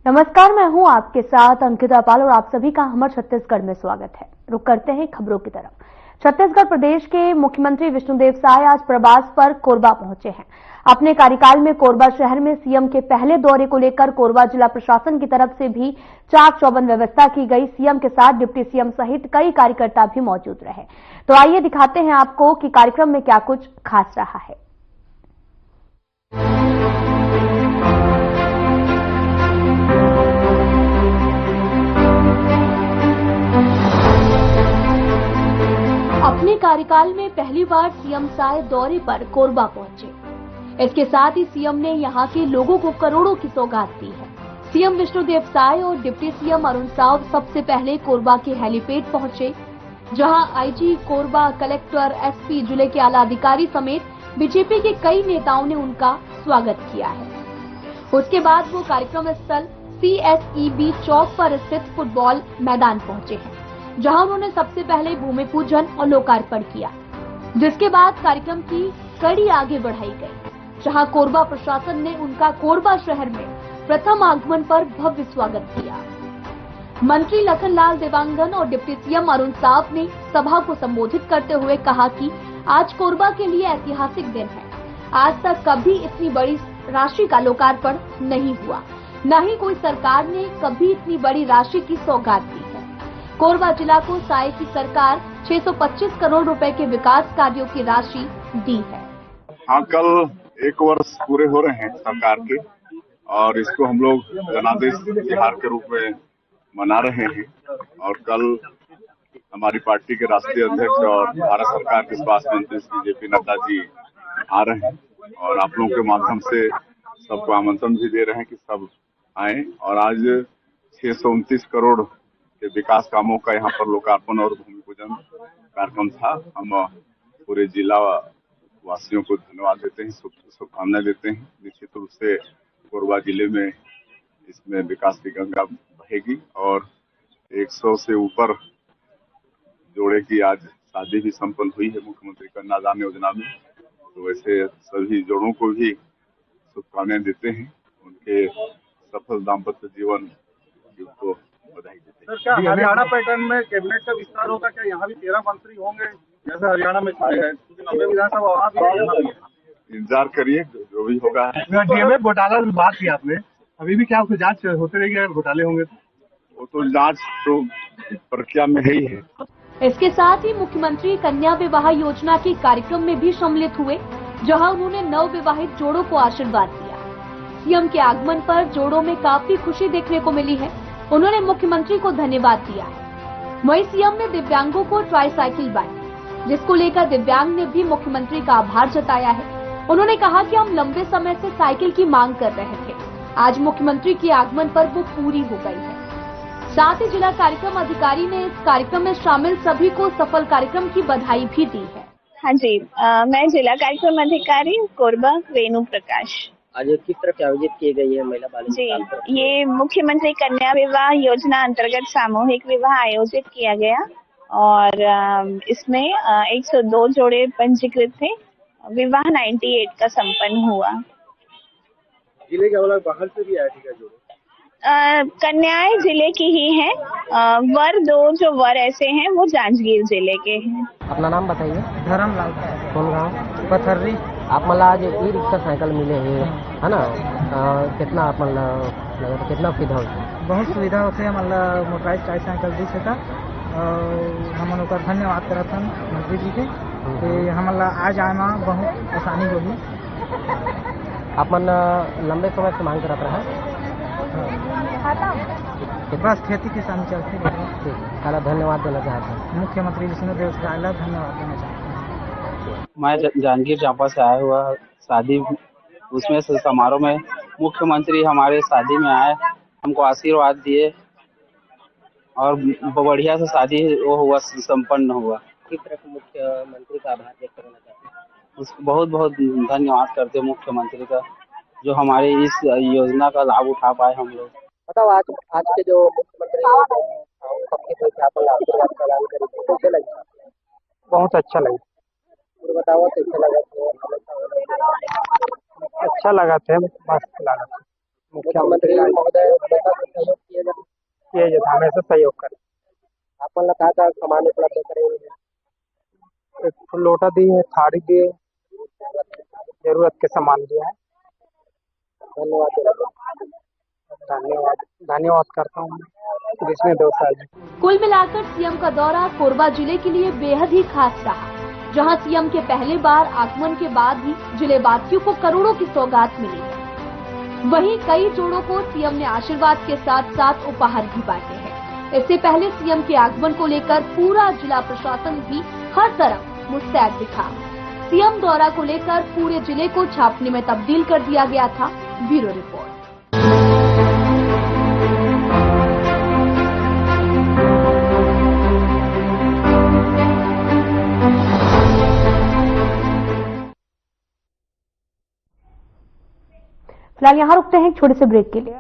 नमस्कार, मैं हूं आपके साथ अंकिता पाल और आप सभी का हमर छत्तीसगढ़ में स्वागत है। रुक करते हैं खबरों की तरफ। छत्तीसगढ़ प्रदेश के मुख्यमंत्री विष्णुदेव साय आज प्रवास पर कोरबा पहुंचे हैं। अपने कार्यकाल में कोरबा शहर में सीएम के पहले दौरे को लेकर कोरबा जिला प्रशासन की तरफ से भी चाक चौबंद व्यवस्था की गई। सीएम के साथ डिप्टी सीएम सहित कई कार्यकर्ता भी मौजूद रहे। तो आइए दिखाते हैं आपको कि कार्यक्रम में क्या कुछ खास रहा है। अपने कार्यकाल में पहली बार सीएम साय दौरे पर कोरबा पहुंचे। इसके साथ ही सीएम ने यहां के लोगों को करोड़ों की सौगात दी है। सीएम विष्णुदेव साय और डिप्टी सीएम अरुण साव सबसे पहले कोरबा के हेलीपैड पहुंचे, जहां आईजी कोरबा, कलेक्टर, एसपी, जिले के आला अधिकारी समेत बीजेपी के कई नेताओं ने उनका स्वागत किया है। उसके बाद वो कार्यक्रम स्थल CSEB चौक पर स्थित फुटबॉल मैदान पहुंचे हैं, जहां उन्होंने सबसे पहले भूमि पूजन और लोकार्पण किया। जिसके बाद कार्यक्रम की कड़ी आगे बढ़ाई गई, जहां कोरबा प्रशासन ने उनका कोरबा शहर में प्रथम आगमन पर भव्य स्वागत किया। मंत्री लखनलाल देवांगन और डिप्टी सीएम अरुण साव ने सभा को संबोधित करते हुए कहा कि आज कोरबा के लिए ऐतिहासिक दिन है। आज तक कभी इतनी बड़ी राशि का लोकार्पण नहीं हुआ, न ही कोई सरकार ने कभी इतनी बड़ी राशि की सौगात दी है। कोरबा जिला को साय की सरकार 625 करोड़ रुपए के विकास कार्यों की राशि दी है। हाँ, कल 1 वर्ष पूरे हो रहे हैं सरकार के, और इसको हम लोग जनादेश तिहार के रूप में मना रहे हैं। और कल हमारी पार्टी के राष्ट्रीय अध्यक्ष और भारत सरकार के स्वास्थ्य मंत्री श्री JP नड्डा जी आ रहे हैं, और आप लोगों के माध्यम से सबको आमंत्रण भी दे रहे हैं कि सब आए। और आज 629 करोड़ के विकास कामों का यहाँ पर लोकार्पण और भूमि पूजन कार्यक्रम था। हम पूरे जिला वासियों को धन्यवाद देते हैं, शुभकामनाएं देते हैं। निश्चित रूप से कोरबा जिले में इसमें विकास की गंगा बहेगी और 100 से ऊपर जोड़े की आज शादी भी संपन्न हुई है मुख्यमंत्री कन्यादान योजना में। तो वैसे सभी जोड़ों को भी शुभकामनाएं देते हैं, उनके सफल दाम्पत्य जीवन को बधाई देते हैं। सर, क्या हरियाणा पैटर्न में कैबिनेट का विस्तार होगा? क्या यहाँ भी 13 मंत्री होंगे जैसे हरियाणा में छाए हैं? क्योंकि विधानसभा वहाँ भी है। इंतजार करिए, जो भी होगा। DMF घोटाला की बात की आपने, अभी भी क्या उसकी जांच होते रहेगी अगर घोटाले होंगे तो? वो तो जांच तो प्रक्रिया में ही है। इसके साथ ही मुख्यमंत्री कन्या विवाह योजना के कार्यक्रम में भी सम्मिलित हुए, जहां उन्होंने नव विवाहित जोड़ों को आशीर्वाद दिया। सीएम के आगमन पर जोड़ों में काफी खुशी देखने को मिली है। उन्होंने मुख्यमंत्री को धन्यवाद दिया है। वहीं सीएम ने दिव्यांगों को ट्राईसाइकिल बांटी, जिसको लेकर दिव्यांग ने भी मुख्यमंत्री का आभार जताया है। उन्होंने कहा कि हम लंबे समय से साइकिल की मांग कर रहे थे, आज मुख्यमंत्री के आगमन पर वो पूरी हो गई है। साथ ही जिला कार्यक्रम अधिकारी ने इस कार्यक्रम में शामिल सभी को सफल कार्यक्रम की बधाई भी दी है। हाँ जी, मैं जिला कार्यक्रम अधिकारी कोरबा वेणु प्रकाश। आज किस तरह की आयोजित की गई है महिला बाल जी, ये मुख्यमंत्री कन्या विवाह योजना अंतर्गत सामूहिक विवाह आयोजित किया गया और इसमें 102 जोड़े पंजीकृत थे। विवाह 98 का संपन्न हुआ। जिले के बाहर से भी आए थे जोड़े? कन्याएं जिले की ही हैं, वर 2 जो वर ऐसे हैं वो जांजगीर जिले के हैं। अपना नाम बताइए। धर्मलाल। कौन गाँव? पथर्री। आप मतलब आज ई-रिक्शा साइकिल मिले हैं, है ना? कितना आप मतलब कितना सुविधा होती? बहुत सुविधा होते हैं, मतलब मोटराइज ट्राईसाइकिल दी से हम उनका धन्यवाद करते हैं मंत्री जी के कि हम आज आना बहुत आसानी होगी। आप लंबे समय से मांग करते हैं? बस खेती किसानी चलती है। ठीक, धन्यवाद देना चाहता हूँ मुख्यमंत्री विष्णुदेव साय धन्यवाद देना चाहता हूँ। मैं जांजगीर चांपा से आया हुआ शादी, उसमें से समारोह में मुख्यमंत्री हमारे शादी में आए, हमको आशीर्वाद दिए और बढ़िया से शादी वो हुआ, संपन्न हुआ। किस तरह के मुख्यमंत्री का आभार व्यक्त करना चाहते हैं? उसको बहुत बहुत धन्यवाद करते हैं मुख्यमंत्री का, जो हमारे इस योजना का लाभ उठा पाए हम लोग। बताओ, आज के जो मुख्यमंत्री सबके पैसे आप आशीर्वाद प्रदान करेंगे, कैसे लगे? बहुत अच्छा लगा। बताओ कैसे लगा? अच्छा लगा थे, मस्त लगा। मुख्यमंत्री महोदय हमेशा सहयोग किए जाते, हमेशा सहयोग करें। आप कहा था सामान उपलब्ध करेंगे, एक फुल लोटा दी है, थाली दी है, जरूरत के सामान दिया है। धन्यवाद करता हूँ विष्णु देव साहब जी। कुल मिलाकर सीएम का दौरा कोरबा जिले के लिए बेहद ही खास रहा, जहां सीएम के पहले बार आगमन के बाद ही जिले वासियों को करोड़ों की सौगात मिली है। वहीं कई जोड़ों को सीएम ने आशीर्वाद के साथ साथ उपहार भी बांटे हैं। इससे पहले सीएम के आगमन को लेकर पूरा जिला प्रशासन भी हर तरफ मुस्तैद दिखा। सीएम दौरा को लेकर पूरे जिले को छापने में तब्दील कर दिया गया था। Bureau report. फिलहाल यहाँ रुकते हैं एक छोटे से ब्रेक के लिए।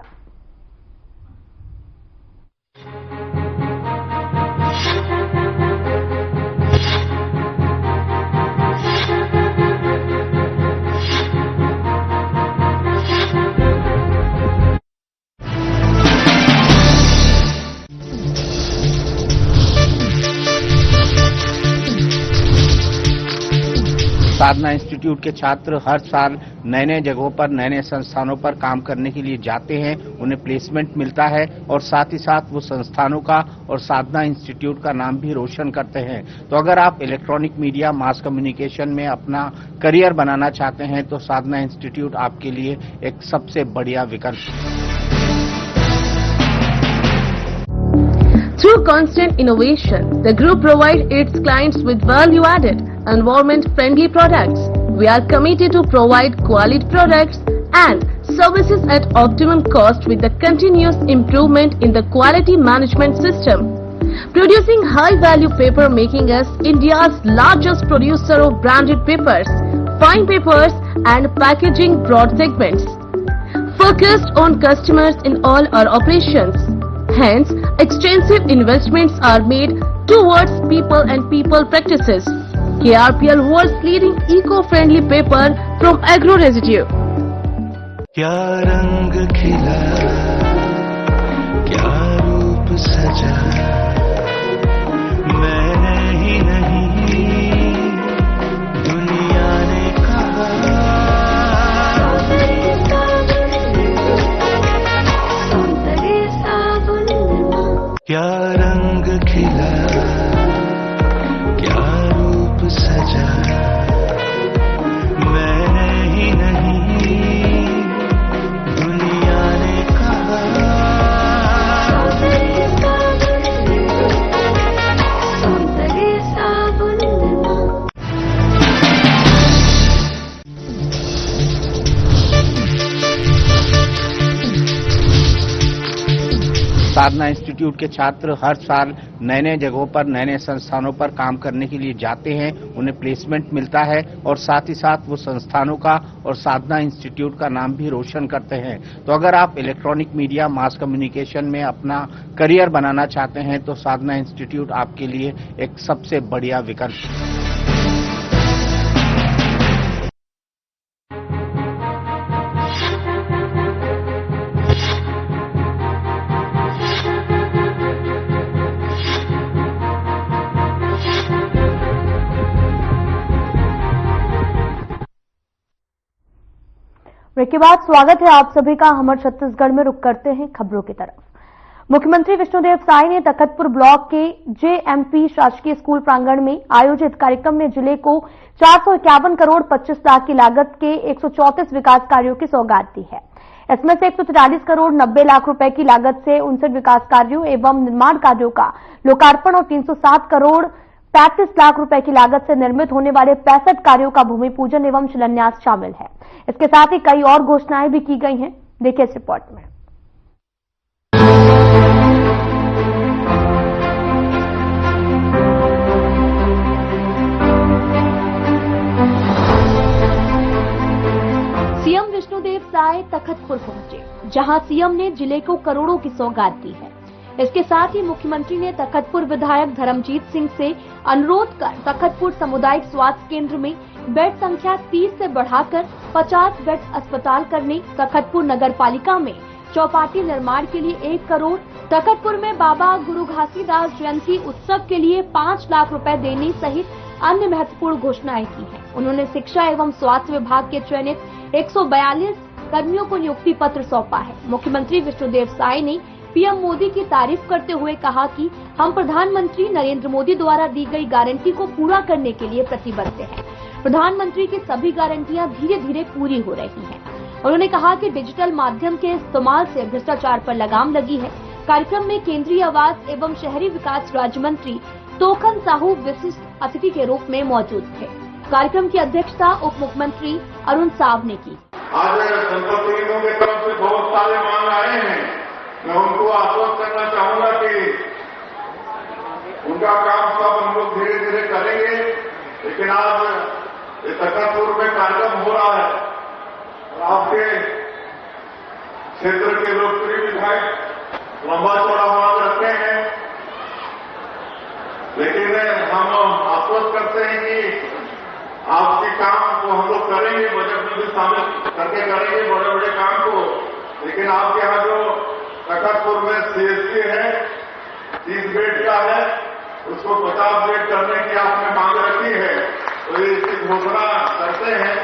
साधना इंस्टीट्यूट के छात्र हर साल नए नए जगहों पर नए नए संस्थानों पर काम करने के लिए जाते हैं, उन्हें प्लेसमेंट मिलता है और साथ ही साथ वो संस्थानों का और साधना इंस्टीट्यूट का नाम भी रोशन करते हैं। तो अगर आप इलेक्ट्रॉनिक मीडिया मास कम्युनिकेशन में अपना करियर बनाना चाहते हैं तो साधना इंस्टीट्यूट आपके लिए एक सबसे बढ़िया विकल्प है। Through constant innovation, the group provides its clients with value-added, environment-friendly products. We are committed to provide quality products and services at optimum cost with the continuous improvement in the quality management system. Producing high-value paper making us India's largest producer of branded papers, fine papers and packaging broad segments. Focused on customers in all our operations. Hence, extensive investments are made towards people and people practices. KRPL world's leading eco-friendly paper from agro residue. क्या रंग खिला, क्या रूप सजा, मैंने ही नहीं दुनिया ने कहा। क्या रंग खिला, क्या रूप सजा, मैंने ही नहीं दुनिया ने कहा। साधना इंस्टीट्यूट के छात्र हर साल नए नए जगहों पर नए नए संस्थानों पर काम करने के लिए जाते हैं, उन्हें प्लेसमेंट मिलता है और साथ ही साथ वो संस्थानों का और साधना इंस्टीट्यूट का नाम भी रोशन करते हैं। तो अगर आप इलेक्ट्रॉनिक मीडिया मास कम्युनिकेशन में अपना करियर बनाना चाहते हैं तो साधना इंस्टीट्यूट आपके लिए एक सबसे बढ़िया विकल्प है। ब्रेक के बाद स्वागत है आप सभी का। हमर छत्तीसगढ़ में रुक करते हैं खबरों की तरफ। मुख्यमंत्री विष्णुदेव साय ने तखतपुर ब्लॉक के जेएमपी शासकीय स्कूल प्रांगण में आयोजित कार्यक्रम में जिले को 451 करोड़ 25 लाख की लागत के 134 विकास कार्यों की सौगात दी है। इसमें से 143 करोड़ 90 लाख रुपए की लागत से 59 विकास कार्यों एवं निर्माण कार्यों का लोकार्पण और 307 करोड़ 35 लाख रुपए की लागत से निर्मित होने वाले 65 कार्यों का भूमि पूजन एवं शिलान्यास शामिल है। इसके साथ ही कई और घोषणाएं भी की गई हैं। देखिए इस रिपोर्ट में। सीएम विष्णुदेव साय तखतपुर पहुंचे, जहां सीएम ने जिले को करोड़ों की सौगात दी है। इसके साथ ही मुख्यमंत्री ने तखतपुर विधायक धर्मजीत सिंह से अनुरोध कर तखतपुर सामुदायिक स्वास्थ्य केंद्र में बेड संख्या 30 से बढ़ाकर 50 बेड अस्पताल करने, तखतपुर नगर पालिका में चौपाटी निर्माण के लिए 1 करोड़, तखतपुर में बाबा गुरु घासीदास जयंती उत्सव के लिए 5 लाख रुपए देने सहित अन्य महत्वपूर्ण घोषणाएं की हैं। उन्होंने शिक्षा एवं स्वास्थ्य विभाग के चयनित 142 कर्मियों को नियुक्ति पत्र सौंपा है। मुख्यमंत्री विष्णुदेव साय ने पीएम मोदी की तारीफ करते हुए कहा कि हम प्रधानमंत्री नरेंद्र मोदी द्वारा दी गई गारंटी को पूरा करने के लिए प्रतिबद्ध हैं। प्रधानमंत्री की सभी गारंटियां धीरे धीरे पूरी हो रही हैं। उन्होंने कहा कि डिजिटल माध्यम के इस्तेमाल से भ्रष्टाचार पर लगाम लगी है। कार्यक्रम में केंद्रीय आवास एवं शहरी विकास राज्य मंत्री तोखन साहू विशिष्ट अतिथि के रूप में मौजूद थे। कार्यक्रम की अध्यक्षता उप मुख्यमंत्री अरुण साव ने की। आज जनप्रतिनिधियों की तरफ से बहुत सारे मांग आए हैं। मैं उनको आश्वस्त करना चाहूंगा कि उनका काम सब हम लोग धीरे धीरे करेंगे, लेकिन आज तखतपुर में कार्यक्रम हो रहा है और आपके क्षेत्र के लोकप्रिय विधायक लंबा चौड़ा मांग रखते हैं, लेकिन हम आश्वस्त करते हैं कि आपके काम को हम लोग करेंगे, बजट में भी शामिल करके करेंगे बड़े बड़े काम को। लेकिन आपके यहाँ जो तखतपुर में सीएससी है 30 बेड का है, उसको 50 बेड करने की आपने मांग रखी है, तो ये इसकी घोषणा करते हैं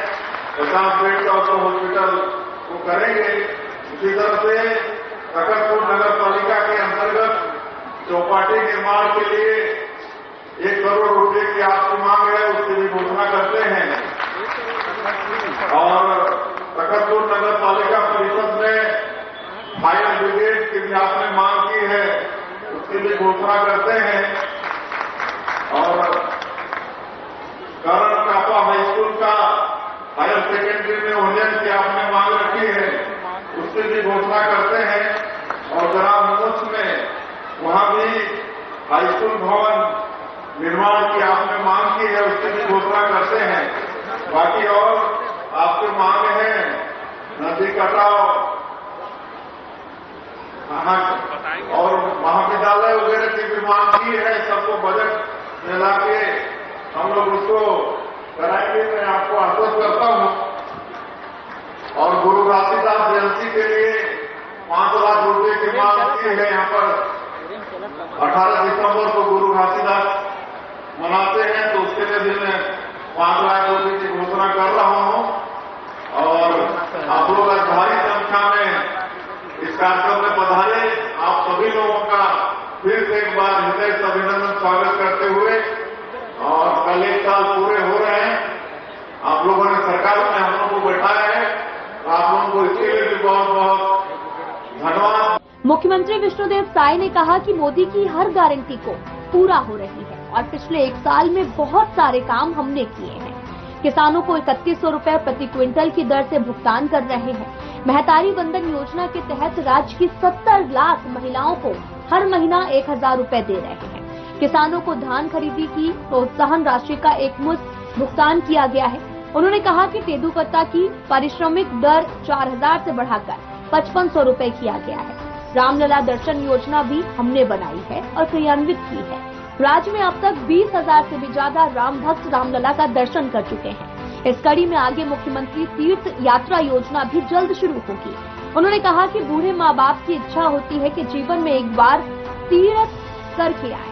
50 बेड का तो हॉस्पिटल को करेंगे। इसी तरह से तखतपुर नगर पालिका के अंतर्गत चौपाटी निर्माण के लिए 1 करोड़ रुपए की आपकी मांग है, उसकी भी घोषणा करते हैं। और तखतपुर नगर पालिका परिषद में फायर ब्रिगेड की भी आपने मांग की है, उसकी भी घोषणा करते हैं। और करण कापा हाई स्कूल का हायर सेकेंडरी में उन्नयन की आपने मांग रखी है, उसकी भी घोषणा करते हैं। और ग्राम मुख्य में वहां भी हाई स्कूल भवन निर्माण की आपने मांग की है, उसकी भी घोषणा करते हैं। बाकी और आपकी मांग है नदी कटाव और महाविद्यालय वगैरह की भी मांग की है, सबको बजट में लाके हम लोग उसको कराएंगे। मैं आपको आश्वस्त करता हूं। और गुरु घासीदास जयंती के लिए 5 लाख रुपए की मांग की है। यहाँ पर 18 दिसंबर को गुरु घासीदास मनाते हैं, तो उसके लिए भी मैं 5 लाख रुपए की घोषणा कर रहा हूं। और आप लोग आज भारी संख्या में इस कार्यक्रम में पधारे। आप सभी लोगों का फिर से एक बार हृदय से अभिनंदन स्वागत करते हुए, और कल 1 साल पूरे हो रहे हैं। आप लोगों ने सरकार में हम लोगों को बैठाया है, आप लोगों को इसके लिए भी बहुत बहुत धन्यवाद। मुख्यमंत्री विष्णुदेव साय ने कहा कि मोदी की हर गारंटी को पूरा हो रही है और पिछले 1 साल में बहुत सारे काम हमने किए हैं। किसानों को 3100 रुपए प्रति क्विंटल की दर से भुगतान कर रहे हैं। महतारी बंधन योजना के तहत राज्य की 70 लाख महिलाओं को हर महीना 1000 रुपए दे रहे हैं। किसानों को धान खरीदी की प्रोत्साहन राशि का एकमुश्त भुगतान किया गया है। उन्होंने कहा कि तेंदूपत्ता की पारिश्रमिक दर 4000 से बढ़ाकर 5500 रुपए किया गया है। रामलला दर्शन योजना भी हमने बनाई है और क्रियान्वित की है। राज्य में अब तक 20,000 से भी ज्यादा राम भक्त रामलला का दर्शन कर चुके हैं। इस कड़ी में आगे मुख्यमंत्री तीर्थ यात्रा योजना भी जल्द शुरू होगी। उन्होंने कहा कि बूढ़े माँ बाप की इच्छा होती है कि जीवन में एक बार तीर्थ करके आए।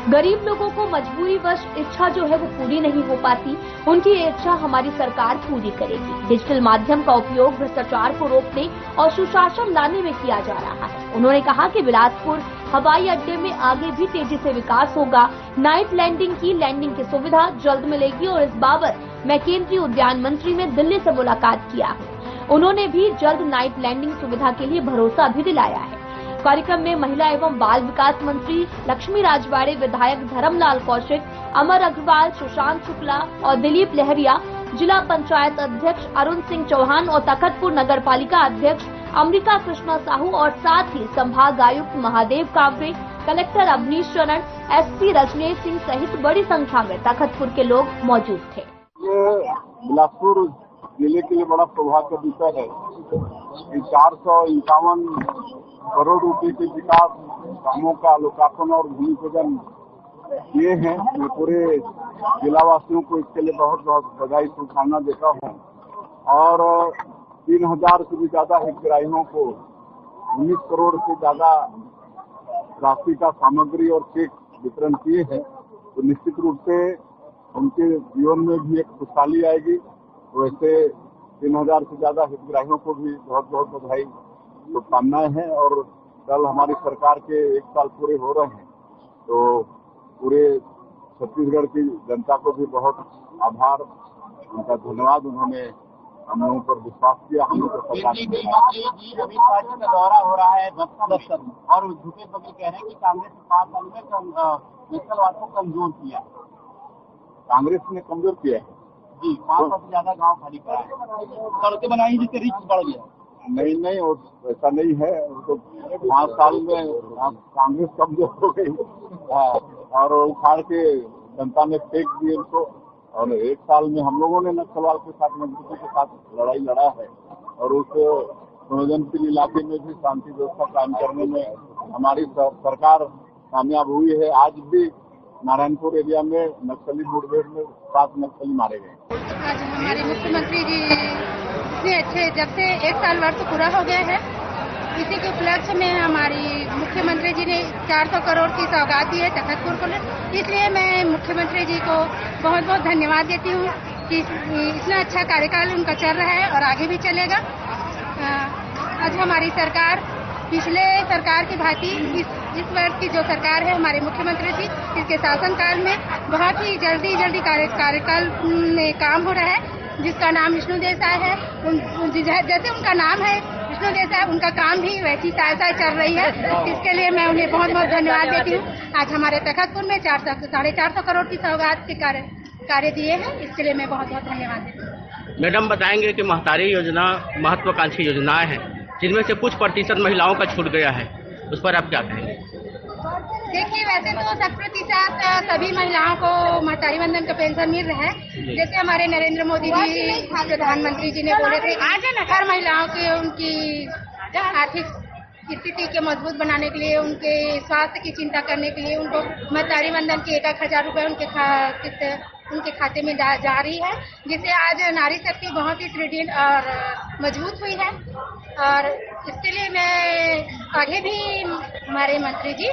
गरीब लोगों को मजबूरीवश इच्छा जो है वो पूरी नहीं हो पाती, उनकी ये इच्छा हमारी सरकार पूरी करेगी। डिजिटल माध्यम का उपयोग भ्रष्टाचार को रोकने और सुशासन लाने में किया जा रहा है। उन्होंने कहा कि बिलासपुर हवाई अड्डे में आगे भी तेजी से विकास होगा। नाइट लैंडिंग की सुविधा जल्द मिलेगी और इस बाबत मैं केंद्रीय उद्यान मंत्री ने दिल्ली से मुलाकात किया है। उन्होंने भी जल्द नाइट लैंडिंग सुविधा के लिए भरोसा भी दिलाया है। कार्यक्रम में महिला एवं बाल विकास मंत्री लक्ष्मी राजवाड़े, विधायक धर्मलाल कौशिक, अमर अग्रवाल, सुशांत शुक्ला और दिलीप लहरिया, जिला पंचायत अध्यक्ष अरुण सिंह चौहान और तखतपुर नगर पालिका अध्यक्ष अमृता कृष्णा साहू और साथ ही संभाग आयुक्त महादेव कावरे, कलेक्टर अवनीश चरण, एसपी रजनेश सिंह सहित बड़ी संख्या में तखतपुर के लोग मौजूद थे। बिलासपुर जिले के लिए बड़ा सौभाग्य का विषय है कि 451 करोड़ रुपए के विकास कामों का लोकार्पण और भूमि पूजन किए हैं। मैं पूरे जिलावासियों को इसके लिए बहुत बहुत बधाई शुभकामना देता हूँ और 3000 से भी ज्यादा हितग्राहियों को 19 करोड़ से ज्यादा राशि का सामग्री और चेक वितरण किए हैं। तो निश्चित रूप से उनके जीवन में भी एक खुशहाली आएगी। वैसे 3000 से ज्यादा हितग्राहियों को भी बहुत बहुत बधाई शुभकामनाएं हैं। और कल हमारी सरकार के 1 साल पूरे हो रहे हैं, तो पूरे छत्तीसगढ़ की जनता को भी बहुत आभार, उनका धन्यवाद। उन्होंने हम लोगों पर विश्वास किया, हम लोग को सरकार अभी पार्टी का दौरा हो रहा है दफ्तर में और झूठे बगल कह रहे हैं कि कांग्रेस ने 5 साल में नक्सलवाद को कमजोर किया। कांग्रेस ने कमजोर किया है जी, 5 साल से ज्यादा गाँव खाली करा है, सड़कें बनाई जिससे रिस्क बढ़ गया। नहीं, ऐसा नहीं है। तो 5 साल में कांग्रेस कमजोर हो गई और उखाड़ के जनता ने फेंक दिए उनको। और 1 साल में हम लोगों ने नक्सलवाद के साथ, मजबूती के साथ लड़ाई लड़ा है और उस संवेदनशील इलाके में भी शांति व्यवस्था कायम करने में हमारी सरकार कामयाब हुई है। आज भी नारायणपुर एरिया में नक्सली मुठभेड़ में 7 नक्सली मारे गए। आज हमारे मुख्यमंत्री जी इतने अच्छे, जब से 1 साल वर्ष पूरा हो गया है, इसी के उपलक्ष्य में हमारी मुख्यमंत्री जी ने 400 करोड़ की सौगात दी है तखतपुर को। इसलिए मैं मुख्यमंत्री जी को बहुत बहुत धन्यवाद देती हूँ कि इतना अच्छा कार्यकाल उनका चल रहा है और आगे भी चलेगा। आज हमारी सरकार पिछले सरकार की भांति इस वर्ष की जो सरकार है हमारे मुख्यमंत्री जी, इसके शासनकाल में बहुत ही जल्दी कार्यकाल में काम हो रहा है, जिसका नाम विष्णु देसाई है। जैसे उनका नाम है विष्णु देसाई, उनका काम भी वैसी साय चल रही है। इसके लिए मैं उन्हें बहुत बहुत धन्यवाद देती हूँ। आज हमारे तखतपुर में 450 करोड़ की सौगात के कार्य दिए हैं, इसके लिए मैं बहुत बहुत धन्यवाद देती हूँ। मैडम बताएंगे कि महतारी योजना महत्वाकांक्षी योजनाएं हैं, जिनमें से कुछ प्रतिशत महिलाओं का छूट गया है, उस पर आप क्या कहेंगे? देखिए, वैसे तो 100% सभी महिलाओं को महतारी वंदन का पेंशन मिल रहा है। जैसे हमारे नरेंद्र मोदी जी प्रधानमंत्री जी ने बोले थे, हर महिलाओं के उनकी आर्थिक स्थिति के मजबूत बनाने के लिए, उनके स्वास्थ्य की चिंता करने के लिए उनको महतारी वंदन के 1,000 रुपए उनके खाते में जा रही है, जिससे आज नारी शक्ति बहुत ही सुदृढ़ और मजबूत हुई है। और इसके लिए मैं आगे भी हमारे मंत्री जी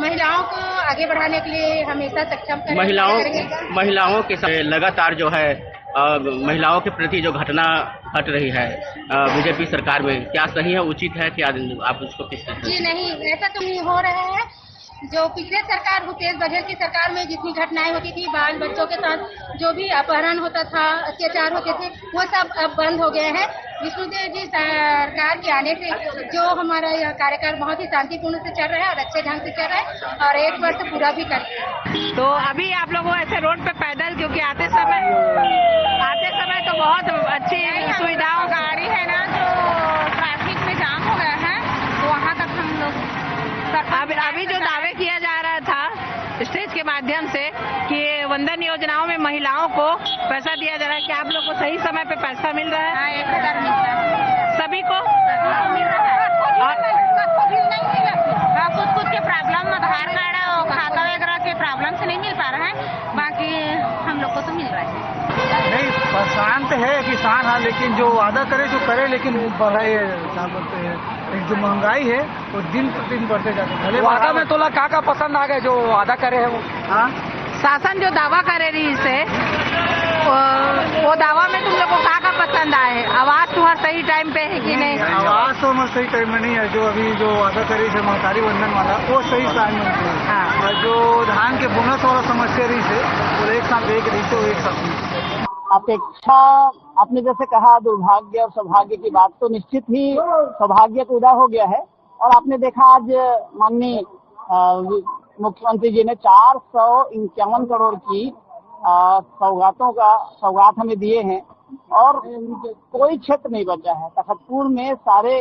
महिलाओं को आगे बढ़ाने के लिए हमेशा सक्षम करेंगे। महिलाओं के साथ लगातार जो है महिलाओं के प्रति जो घटना घट रही है बीजेपी सरकार में, क्या सही है, उचित है कि आप उसको किस तरह? जी नहीं, ऐसा तो नहीं हो रहा है। जो पिछले सरकार भूपेश बघेल की सरकार में जितनी घटनाएं होती थी, बाल बच्चों के साथ जो भी अपहरण होता था, अत्याचार होते थे, वो सब अब बंद हो गए हैं। विष्णुदेव जी सरकार के आने से जो हमारा यह कार्यकाल बहुत ही शांतिपूर्ण से चल रहा है और अच्छे ढंग से चल रहा है और 1 वर्ष पूरा भी कर लिया है। तो अभी आप लोगों ऐसे रोड पे पैदल, क्योंकि आते समय तो बहुत अच्छी सुविधाओं गाड़ी है ना, तो ट्रैफिक में जाम हो गया है, तो वहाँ तक हम लोग अभी जो दावे किया जा रहा था स्टेज के माध्यम से कि वंदन योजनाओं में महिलाओं को पैसा दिया जा रहा है, क्या आप लोग को सही समय पे पैसा मिल रहा है? 1,000 मिलता है सभी को मिल रहा है। कुछ के प्रॉब्लम, आधार कार्ड और खाता वगैरह के प्रॉब्लम से नहीं मिल पा रहा है, बाकी हम लोग को तो मिल रहा है। नहीं, परेशान तो है किसान, हाँ, लेकिन जो वादा करे जो करे, लेकिन बढ़ाए क्या बोलते हैं, एक जो महंगाई है वो दिन प्रतिदिन बढ़ते जाते हैं। वादा में तोला का पसंद आ गए जो वादा करे है वो? हाँ, शासन जो दावा करे रही से वो दावा में तुम लोग को का पसंद आए? आवाज तुम्हारा सही टाइम पे है कि नहीं? आवाज तो हमारे सही टाइम में नहीं है। जो अभी जो वादा करी है महतारी वंदन वाला, वो सही टाइम में है। हाँ। और जो धान के बोनस वाला समस्या रही है वो एक साथ एक रही से वो एक साथ अपेक्षा, आपने जैसे कहा दुर्भाग्य और सौभाग्य की बात, तो निश्चित ही सौभाग्य पूरा हो गया है। और आपने देखा आज माननीय मुख्यमंत्री जी ने 451 करोड़ की सौगात हमें दिए हैं और कोई क्षेत्र नहीं बचा है। तखतपुर में सारे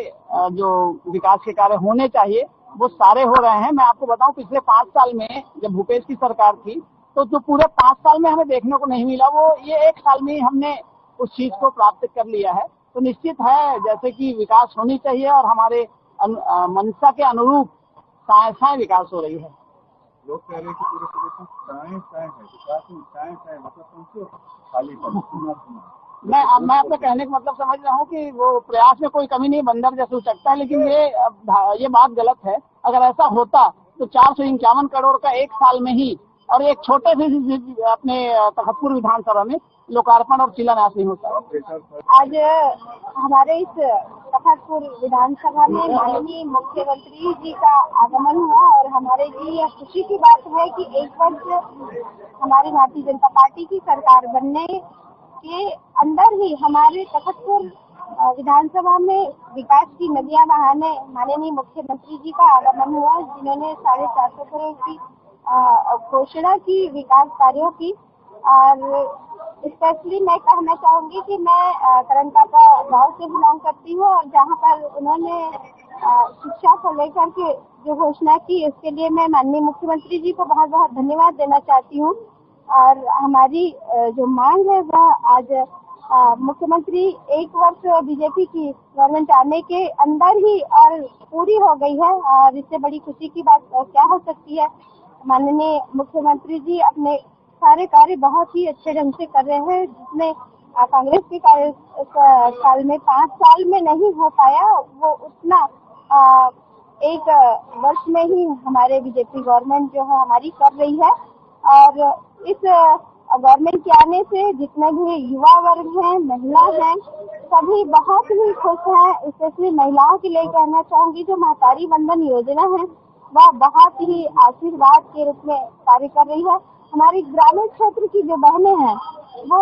जो विकास के कार्य होने चाहिए वो सारे हो रहे हैं। मैं आपको बताऊं, पिछले 5 साल में जब भूपेश की सरकार थी तो जो पूरे 5 साल में हमें देखने को नहीं मिला, वो ये 1 साल में ही हमने उस चीज को प्राप्त कर लिया है। तो निश्चित है जैसे कि विकास होनी चाहिए और हमारे मंशा के अनुरूप साय विकास हो रही है। लोग कह रहे हैं कि पूरे प्रदेश में चाय है, विकास में चाय मतलब कौन खाली मैं आपका कहने का मतलब समझ रहा हूँ कि वो प्रयास में कोई कमी नहीं, बंदर जैसे उचकता है, लेकिन ये बात गलत है। अगर ऐसा होता तो 451 करोड़ का एक साल में ही और एक छोटे से अपने तखतपुर विधानसभा में लोकार्पण और शिलान्यास नहीं होता। आज हमारे इस तखतपुर विधानसभा में माननीय मुख्यमंत्री जी का आगमन हुआ और हमारे लिए यह खुशी की बात है कि एक वर्ष हमारी भारतीय जनता पार्टी की सरकार बनने के अंदर ही हमारे तखतपुर विधानसभा में विकास की नदियां बहाने माननीय मुख्यमंत्री जी का आगमन हुआ, जिन्होंने 450 करोड़ की घोषणा की विकास कार्यों की। और स्पेशली मैं कहना चाहूंगी कि मैं करंटापा गांव से बिलोंग करती हूँ और जहाँ पर उन्होंने शिक्षा को लेकर के जो घोषणा की, इसके लिए मैं माननीय मुख्यमंत्री जी को बहुत बहुत धन्यवाद देना चाहती हूँ। और हमारी जो मांग है वह आज मुख्यमंत्री एक वर्ष बीजेपी की गवर्नमेंट आने के अंदर ही और पूरी हो गई है और इससे बड़ी खुशी की बात क्या हो सकती है। माननीय मुख्यमंत्री जी अपने सारे कार्य बहुत ही अच्छे ढंग से कर रहे हैं, जिसमें कांग्रेस के काल में 5 साल में नहीं हो पाया, वो उतना एक वर्ष में ही हमारे बीजेपी गवर्नमेंट जो है हमारी कर रही है। और इस गवर्नमेंट के आने से जितने भी युवा वर्ग हैं, महिला हैं, सभी बहुत ही खुश हैं। स्पेशली महिलाओं के लिए कहना चाहूंगी, जो महतारी वंदन योजना है वह बहुत ही आशीर्वाद के रूप में कार्य कर रही है। हमारी ग्रामीण क्षेत्र की जो बहनें हैं वो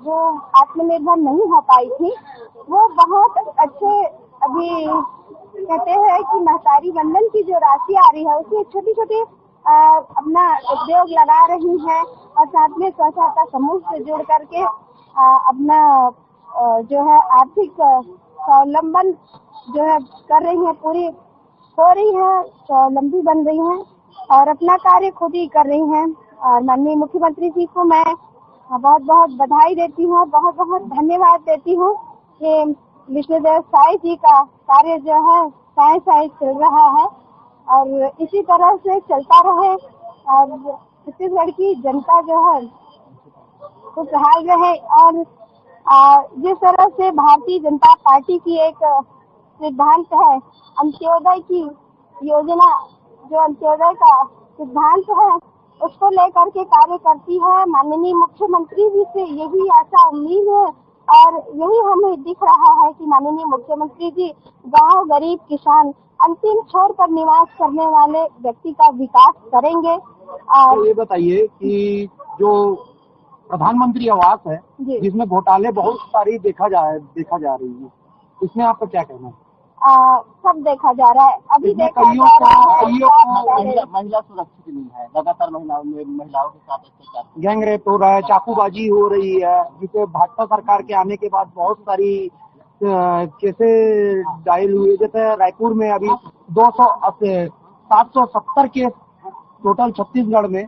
जो आत्मनिर्भर नहीं हो पाई थी, वो बहुत अच्छे अभी कहते हैं कि महतारी वंदन की जो राशि आ रही है उसमें छोटी छोटी अपना उद्योग लगा रही हैं और साथ में स्वसहायता समूह से जुड़ करके अपना जो है आर्थिक स्वावलंबन जो है कर रही है, पूरी हो रही है, स्वावलंबी बन रही हैं और अपना कार्य खुद ही कर रही हैं। और माननीय मुख्यमंत्री जी को मैं बहुत बहुत बधाई देती हूँ, बहुत बहुत धन्यवाद देती हूँ कि विष्णुदेव साय जी का कार्य जो है साय चल रहा है और इसी तरह से चलता रहे और छत्तीसगढ़ की जनता जो है खुशहाल रहे। और जिस तरह से भारतीय जनता पार्टी की एक सिद्धांत है अंत्योदय की योजना, जो अंत्योदय का सिद्धांत है उसको लेकर के कार्य करती है। माननीय मुख्यमंत्री जी से यही आशा उम्मीद है और यही हमें दिख रहा है कि माननीय मुख्यमंत्री जी गांव, गरीब, किसान, अंतिम छोर पर निवास करने वाले व्यक्ति का विकास करेंगे। तो ये बताइए कि जो प्रधानमंत्री आवास है जिसमें घोटाले बहुत सारी देखा जा रही है, इसमें आपका क्या कहना है? सब देखा जा रहा है, अभी देखा जा रहा है महिला सुरक्षित नहीं है, लगातार महिलाओं के साथ अत्याचार, गैंग रेप हो रहा है, चाकूबाजी हो रही है, जिसे भाजपा सरकार के आने के बाद बहुत सारी केसेस डायल हुए। जैसे रायपुर में अभी 770 केस टोटल छत्तीसगढ़ में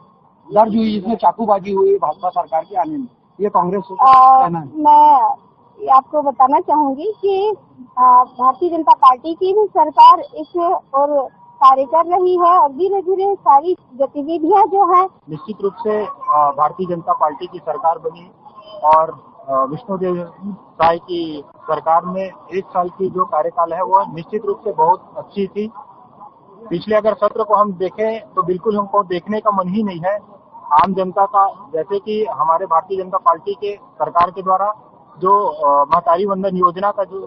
दर्ज हुई, जिसमें चाकूबाजी हुई भाजपा सरकार के आने में। ये कांग्रेस को कहना है। मैं आपको बताना चाहूंगी कि भारतीय जनता पार्टी की भी सरकार इस और कार्य कर रही है और धीरे धीरे सारी गतिविधियां जो है निश्चित रूप से भारतीय जनता पार्टी की सरकार बनी और विष्णुदेव साय की सरकार में 1 साल की जो कार्यकाल है वो निश्चित रूप से बहुत अच्छी थी। पिछले अगर सत्र को हम देखें तो बिल्कुल हमको देखने का मन ही नहीं है। आम जनता का, जैसे कि हमारे भारतीय जनता पार्टी के सरकार के द्वारा जो महतारी वंदन योजना का जो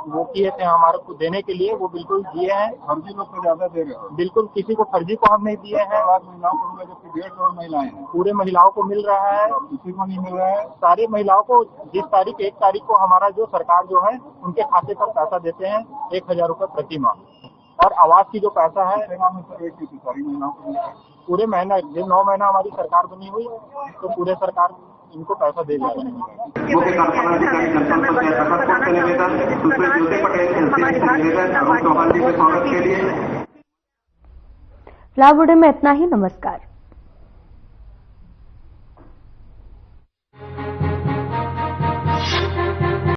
वो किए थे हमारे को देने के लिए, वो बिल्कुल दिए हैं। फर्जी लोग को ज्यादा दे रहे हो, बिल्कुल किसी को फर्जी को हम नहीं दिए हैं। महिलाओं को जबकि 1.5 करोड़ महिलाएं हैं, पूरे महिलाओं को मिल रहा है, किसी को नहीं मिल रहा है। सारी महिलाओं को जिस तारीख 1 तारीख को हमारा जो सरकार जो है उनके खाते पर पैसा देते हैं 1000 रुपए प्रति माह। और आवास की जो पैसा है सारी महिलाओं को पूरे महीना, जो 9 महीना हमारी सरकार बनी हुई तो पूरे सरकार इनको पैसा दे जा रही है। फिलहाल वीडियो में इतना ही। नमस्कार।